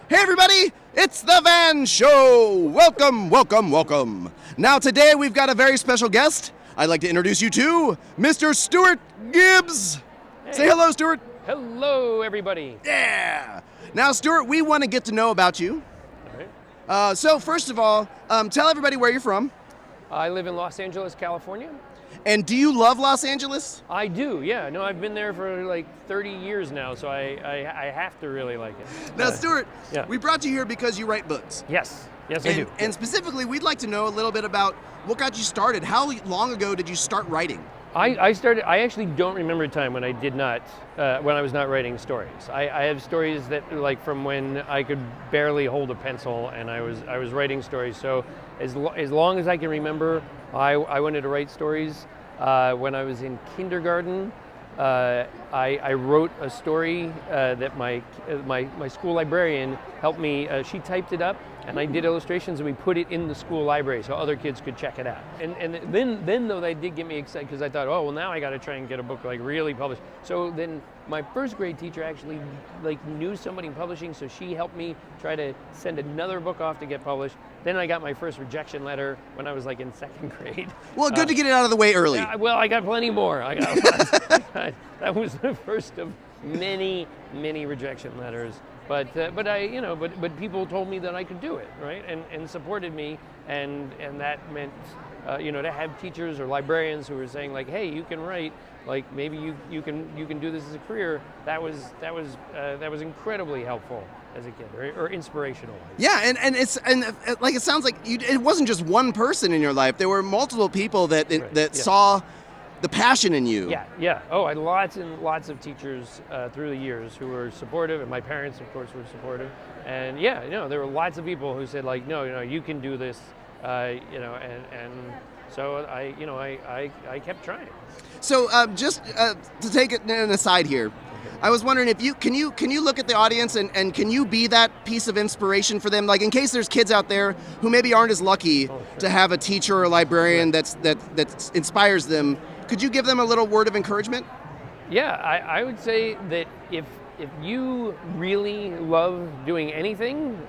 Hey everybody, it's the Van Show! Welcome, welcome, welcome. Now today we've got a very special guest. I'd like to introduce you to Mr. Stuart Gibbs. Hey. Say hello, Stuart. Hello, everybody. Yeah. Now, Stuart, we want to get to know about you. All right. So first of all, tell everybody where you're from. I live in Los Angeles, California. And do you love Los Angeles? I do, yeah. No, I've been there for like 30 years now, so I have to really like it. Now, Stuart, yeah. we brought you here because you write books. Yes, I do. And specifically, we'd like to know a little bit about what got you started. How long ago did you start writing? I actually don't remember a time when I did not, when I was not writing stories. I have stories that like from when I could barely hold a pencil and I was writing stories. So as long as I can remember, I wanted to write stories. When I was in kindergarten, I wrote a story that my school librarian helped me. She typed it up, and I did illustrations, and we put it in the school library so other kids could check it out. And then though, they did get me excited because I thought, oh well, now I got to try and get a book like really published. So then my first grade teacher actually like knew somebody in publishing, so she helped me try to send another book off to get published. Then I got my first rejection letter when I was like in second grade. Well, good to get it out of the way early. Yeah, well, I got plenty more. I got that was the first of many rejection letters. But people told me that I could do it, right? And supported me, and that meant to have teachers or librarians who were saying like, hey, you can write, like maybe you can do this as a career. That was incredibly helpful as a kid, or inspirational. Yeah, and it sounds like it wasn't just one person in your life. There were multiple people that saw the passion in you. Yeah. Oh, I had lots and lots of teachers through the years who were supportive, and my parents, of course, were supportive. And there were lots of people who said like, no, you can do this, and so I kept trying. So just to take it an aside here, I was wondering if you can look at the audience and can you be that piece of inspiration for them? Like in case there's kids out there who maybe aren't as lucky to have a teacher or a librarian that inspires them. Could you give them a little word of encouragement? Yeah, I would say that if you really love doing anything,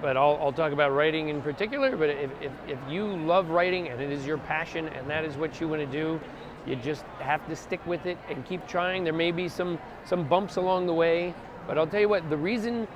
but I'll talk about writing in particular, but if you love writing and it is your passion and that is what you want to do, you just have to stick with it and keep trying. There may be some bumps along the way, but I'll tell you what, the reason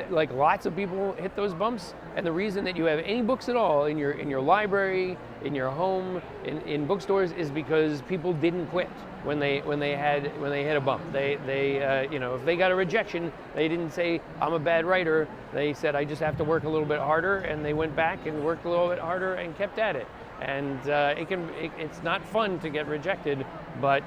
like lots of people hit those bumps, and the reason that you have any books at all in your library, in your home, in bookstores, is because people didn't quit when they hit a bump. They if they got a rejection, they didn't say I'm a bad writer. They said I just have to work a little bit harder, and they went back and worked a little bit harder and kept at it. And it's not fun to get rejected, but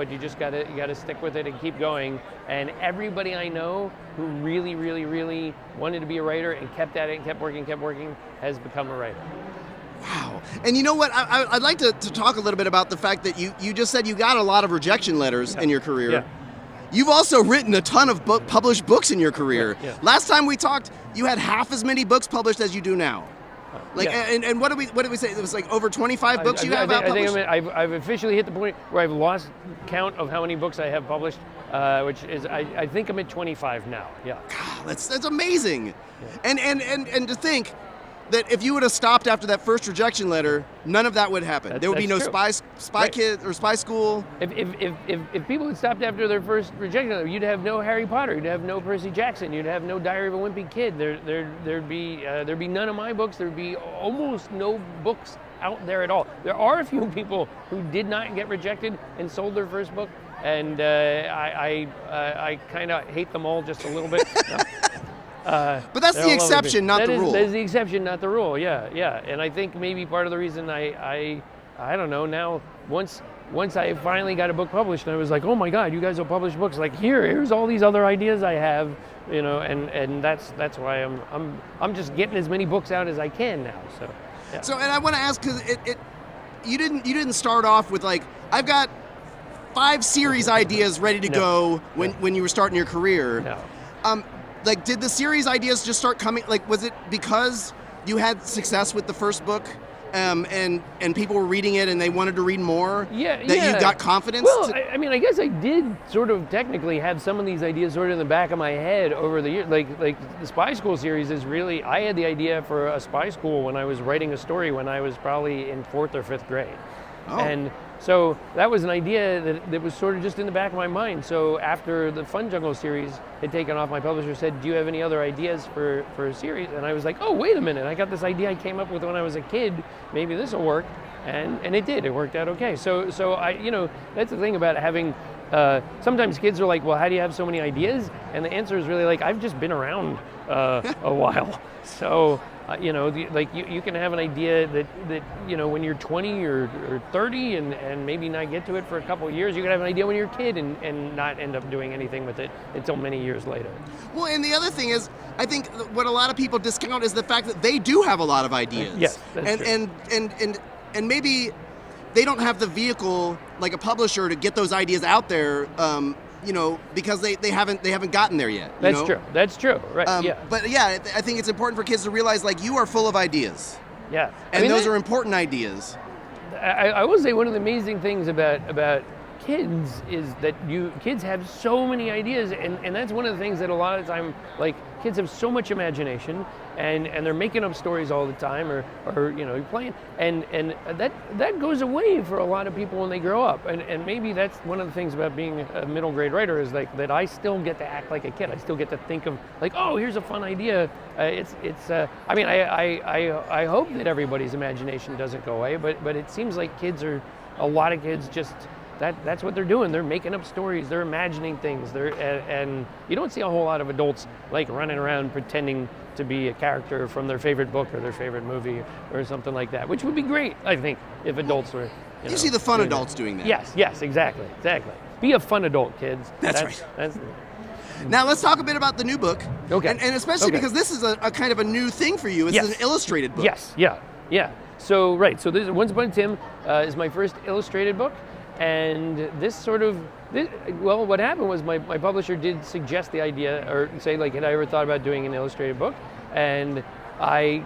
you just gotta stick with it and keep going. And everybody I know who really, really, really wanted to be a writer and kept at it and kept working has become a writer. Wow. And you know what? I'd like to talk a little bit about the fact that you just said you got a lot of rejection letters in your career. Yeah. You've also written a ton of published books in your career. Yeah. Last time we talked, you had half as many books published as you do now. And what did we say? It was like over 25 books you have out published? I've officially hit the point where I've lost count of how many books I have published, which is I think I'm at 25 now. Yeah. God, that's amazing. Yeah. And to think that if you would have stopped after that first rejection letter, none of that would happen. There would be no true. spy kid or spy school. If people had stopped after their first rejection letter, you'd have no Harry Potter, you'd have no Percy Jackson, you'd have no Diary of a Wimpy Kid. There'd be none of my books. There'd be almost no books out there at all. There are a few people who did not get rejected and sold their first book, and I kind of hate them all just a little bit. But that's the exception, not the rule. That is the exception, not the rule. Yeah. And I think maybe part of the reason I don't know now. Once I finally got a book published, and I was like, oh my God, you guys will publish books. Like here's all these other ideas I have, and that's why I'm just getting as many books out as I can now. So. Yeah. So, and I want to ask because you didn't start off with like I've got 5 series ideas ready to go when you were starting your career. No. Like, did the series ideas just start coming? Like, was it because you had success with the first book and people were reading it and they wanted to read more? Yeah, that yeah. you got confidence? Well, I mean, I guess I did sort of technically have some of these ideas sort of in the back of my head over the years. Like the Spy School series is really, I had the idea for a spy school when I was writing a story when I was probably in 4th or 5th grade. Oh. And so that was an idea that was sort of just in the back of my mind. So after the Fun Jungle series had taken off, my publisher said, do you have any other ideas for a series? And I was like, oh, wait a minute. I got this idea I came up with when I was a kid. Maybe this will work. And it did. It worked out okay. So I, that's the thing about having, sometimes kids are like, well, how do you have so many ideas? And the answer is really like, I've just been around a while. So, you can have an idea that when you're 20 or 30 and maybe not get to it for a couple of years, you can have an idea when you're a kid and not end up doing anything with it until many years later. Well, and the other thing is, I think what a lot of people discount is the fact that they do have a lot of ideas. Yes, that's true. And maybe they don't have the vehicle like a publisher to get those ideas out there, because they haven't gotten there yet. True. That's true. Right. Yeah. But yeah, I think it's important for kids to realize like you are full of ideas. Yeah. And those are important ideas. I will say one of the amazing things about kids is that kids have so many ideas, and that's one of the things that a lot of the time, like, kids have so much imagination and they're making up stories all the time or playing, and that goes away for a lot of people when they grow up, and maybe that's one of the things about being a middle grade writer is like that I still get to act like a kid. I still get to think of like, oh, here's a fun idea. I hope that everybody's imagination doesn't go away, but it seems like a lot of kids just that's what they're doing. They're making up stories. They're imagining things. And you don't see a whole lot of adults like running around pretending to be a character from their favorite book or their favorite movie or something like that, which would be great, I think, if adults were. You see the fun adults doing that. Yes, exactly. Be a fun adult, kids. That's right. Now let's talk a bit about the new book. Okay. And especially because this is a kind of a new thing for you. It's an illustrated book. Yes. Yeah. So this Once Upon a Tim is my first illustrated book. And what happened was my publisher did suggest the idea or say like, had I ever thought about doing an illustrated book? And I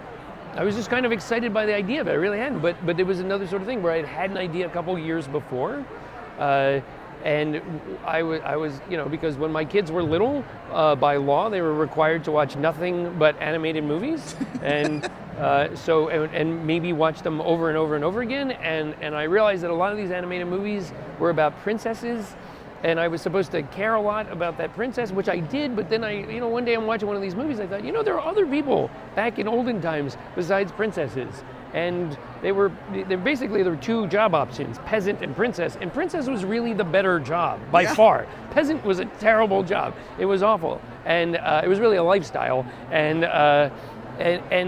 was just kind of excited by the idea of it. I really hadn't, but it was another sort of thing where I'd had an idea a couple years before. And I was, because when my kids were little, by law, they were required to watch nothing but animated movies. And and maybe watch them over and over and over again. And I realized that a lot of these animated movies were about princesses, and I was supposed to care a lot about that princess, which I did. But then one day I'm watching one of these movies, I thought, there are other people back in olden times besides princesses. And there were two job options, peasant and princess. And princess was really the better job by far. Peasant was a terrible job. It was awful. And it was really a lifestyle. And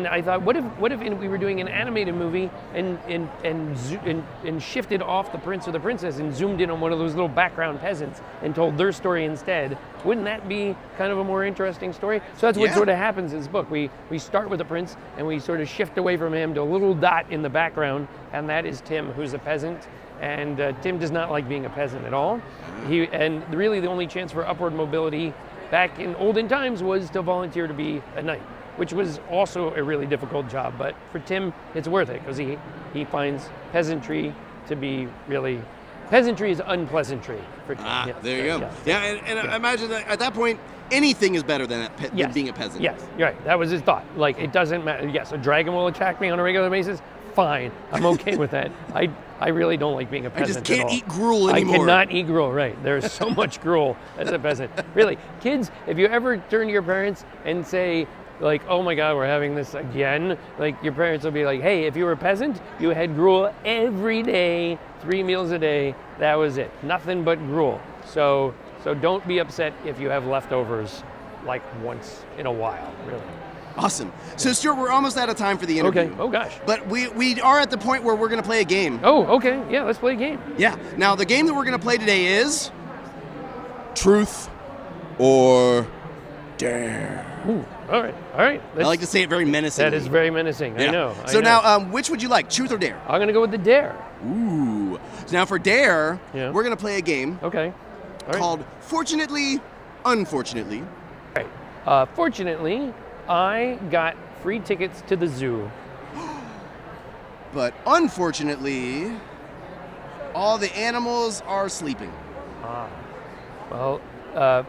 I thought, what if we were doing an animated movie and shifted off the prince or the princess and zoomed in on one of those little background peasants and told their story instead? Wouldn't that be kind of a more interesting story? So that's what sort of happens in this book. We start with the prince and we sort of shift away from him to a little dot in the background, and that is Tim, who's a peasant. And Tim does not like being a peasant at all. And really the only chance for upward mobility back in olden times was to volunteer to be a knight, which was also a really difficult job. But for Tim, it's worth it because he finds peasantry to be really, peasantry is unpleasantry for Tim. There you go. And I imagine that at that point, anything is better than being a peasant. Yes, you're right. That was his thought. Like, it doesn't matter. Yes, a dragon will attack me on a regular basis. Fine, I'm okay with that. I really don't like being a peasant. I just can't eat gruel anymore. I cannot eat gruel, right. There's so much gruel as a peasant. Really, kids, if you ever turn to your parents and say, like, oh my God, we're having this again, like, your parents will be like, hey, if you were a peasant, you had gruel every day, 3 meals a day, that was it. Nothing but gruel. So don't be upset if you have leftovers, like, once in a while, really. Awesome. So, Stuart, we're almost out of time for the interview. Okay. Oh, gosh. But we are at the point where we're going to play a game. Oh, okay. Yeah, let's play a game. Yeah. Now, the game that we're going to play today is Truth or Dare. Ooh, all right. I like to say it very menacingly. That is very menacing. Yeah. I know. So now, which would you like, Truth or Dare? I'm going to go with the Dare. Ooh. So now for Dare, we're going to play a game called Fortunately, Unfortunately. All right. Fortunately, I got free tickets to the zoo. But unfortunately, all the animals are sleeping. Well,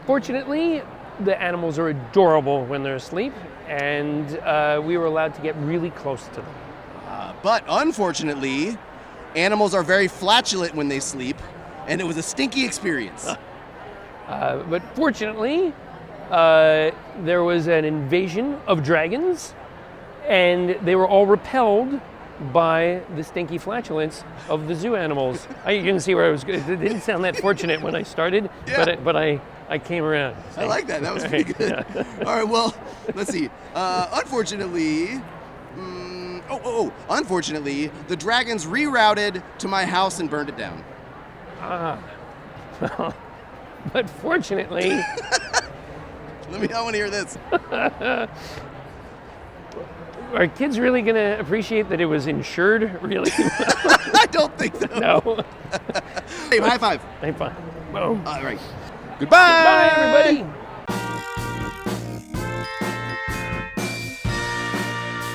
fortunately, the animals are adorable when they're asleep, and we were allowed to get really close to them. But unfortunately, animals are very flatulent when they sleep, and it was a stinky experience. But fortunately, there was an invasion of dragons, and they were all repelled by the stinky flatulence of the zoo animals. You can see where I was good. It didn't sound that fortunate when I started, Yeah. but I came around. I like that. That was pretty good. All right, well, let's see. Unfortunately, unfortunately, the dragons rerouted to my house and burned it down. But fortunately, I want to hear this. are kids really going to appreciate that it was insured? Really? I don't think so. No. Hey, high five. Hey, fine. Boom. All right. Bye, everybody.